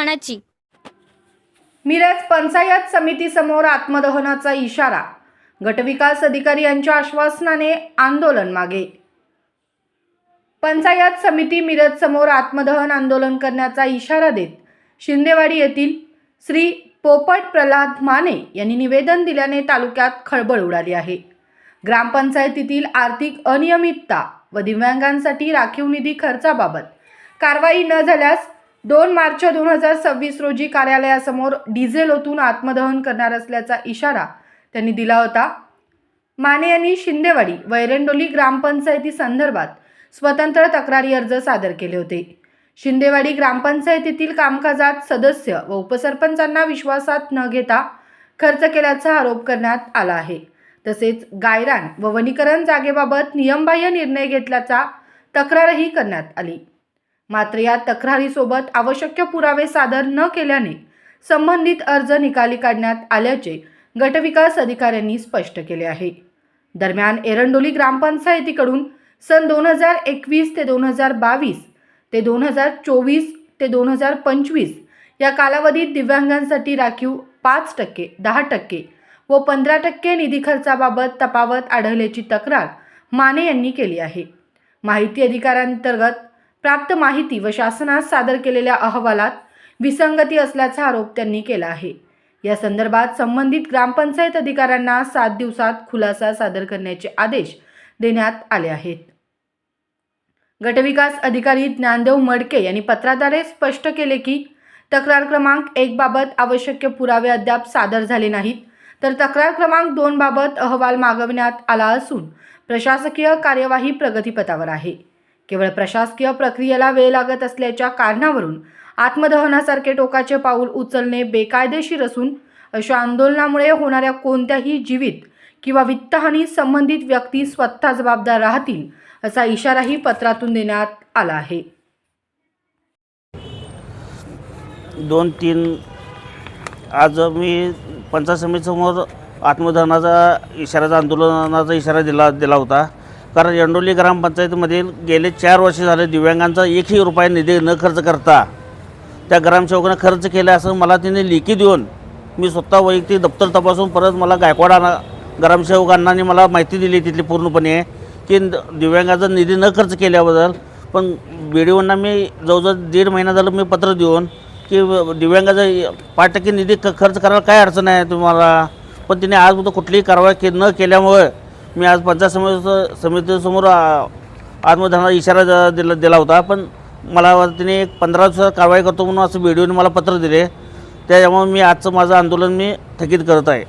आत्मदहनाची। मिरज पंचायत समितीसमोर आत्मदहनाचा इशारा, गटविकास अधिकारी यांच्या आश्वासनाने आंदोलन मागे। पंचायत समिती मिरज समोर आत्मदहन आंदोलन करण्याचा इशारा देत शिंदेवाडी येथील श्री पोपट प्रल्हाद माने यांनी निवेदन दिल्याने तालुक्यात खळबळ उडाली आहे। ग्रामपंचायतीतील आर्थिक अनियमितता व दिव्यांगांसाठी राखीव निधी खर्चाबाबत कारवाई न झाल्यास 2 मार्च 2026 रोजी कार्यालयासमोर डिझेल ओतून आत्मदहन करणार असल्याचा इशारा त्यांनी दिला होता। माने यांनी शिंदेवाडी व एरंडोली ग्रामपंचायती संदर्भात स्वतंत्र तक्रारी अर्ज सादर केले होते। शिंदेवाडी ग्रामपंचायतीतील कामकाजात सदस्य व उपसरपंचांना विश्वासात न घेता खर्च केल्याचा आरोप करण्यात आला आहे। तसेच गायरान व वनीकरण जागेबाबत नियमबाह्य निर्णय घेतल्याचा तक्रारही करण्यात आली। मात्र या तक्रारीसोबत आवश्यक पुरावे सादर न केल्याने संबंधित अर्ज निकाली काढण्यात आल्याचे गटविकास अधिकाऱ्यांनी स्पष्ट केले आहे। दरम्यान एरंडोली ग्रामपंचायतीकडून सन 2021 ते 2022 ते 2024 ते 2025 या कालावधीत दिव्यांगांसाठी राखीव 5%, 10% व 15% निधी खर्चाबाबत तफावत आढळल्याची तक्रार माने यांनी केली आहे। माहिती अधिकारांतर्गत प्राप्त माहिती व शासनास सादर केलेल्या अहवालात विसंगती असल्याचा आरोप त्यांनी केला आहे। या संदर्भात संबंधित ग्रामपंचायत अधिकाऱ्यांना 7 दिवसात खुलासा सादर करण्याचे आदेश देण्यात आले आहेत। गटविकास अधिकारी ज्ञानदेव मडके यांनी पत्राद्वारे स्पष्ट केले की तक्रार क्रमांक 1 बाबत आवश्यक पुरावे अद्याप सादर झाले नाहीत, तर तक्रार क्रमांक 2 बाबत अहवाल मागवण्यात आला असून प्रशासकीय कार्यवाही प्रगतीपथावर आहे। केवळ प्रशासकीय प्रक्रियेला वेळ लागत असल्याच्या कारणावरून आत्मदहनासारखे टोकाचे पाऊल उचलणे बेकायदेशीर असून अशा आंदोलनामुळे होणाऱ्या कोणत्याही जीवित किंवा वित्तहानी संबंधित व्यक्ती स्वतः जबाबदार राहतील असा इशाराही पत्रातून देण्यात आला आहे। 2-3 आज मी पंचायत समितीसमोर आत्मदहनाचा इशाराचा आंदोलनाचा इशारा दिला होता। कारण एरंडोली ग्रामपंचायतीमधील गेले 4 वर्ष झाले दिव्यांगांचा 1ही रुपया निधी न खर्च करता त्या ग्रामसेवकांना खर्च केला असं मला तिने लेखी देऊन मी स्वतः वैयक्तिक दप्तर तपासून परत मला गायकवाड ग्रामसेवकांनी मला माहिती दिली तिथली पूर्णपणे की दिव्यांगाचा निधी न खर्च केल्याबद्दल। पण BDOंना मी जवळजवळ 1.5 महिना झालं मी पत्र देऊन की दिव्यांगाचा 5% निधी खर्च करायला काय अडचण आहे तुम्हाला, पण तिने आजपर्यंत कुठलीही कारवाई न केल्यामुळे मी आज पंचायत समितीसमोर आत्मदहनाचा इशारा दिला होता। पण मला तिने 15 दिवसात कारवाई करतो म्हणून असं BDOने मला पत्र दिले, त्याच्यामुळे मी आजचं माझं आंदोलन मी स्थगित करत आहे।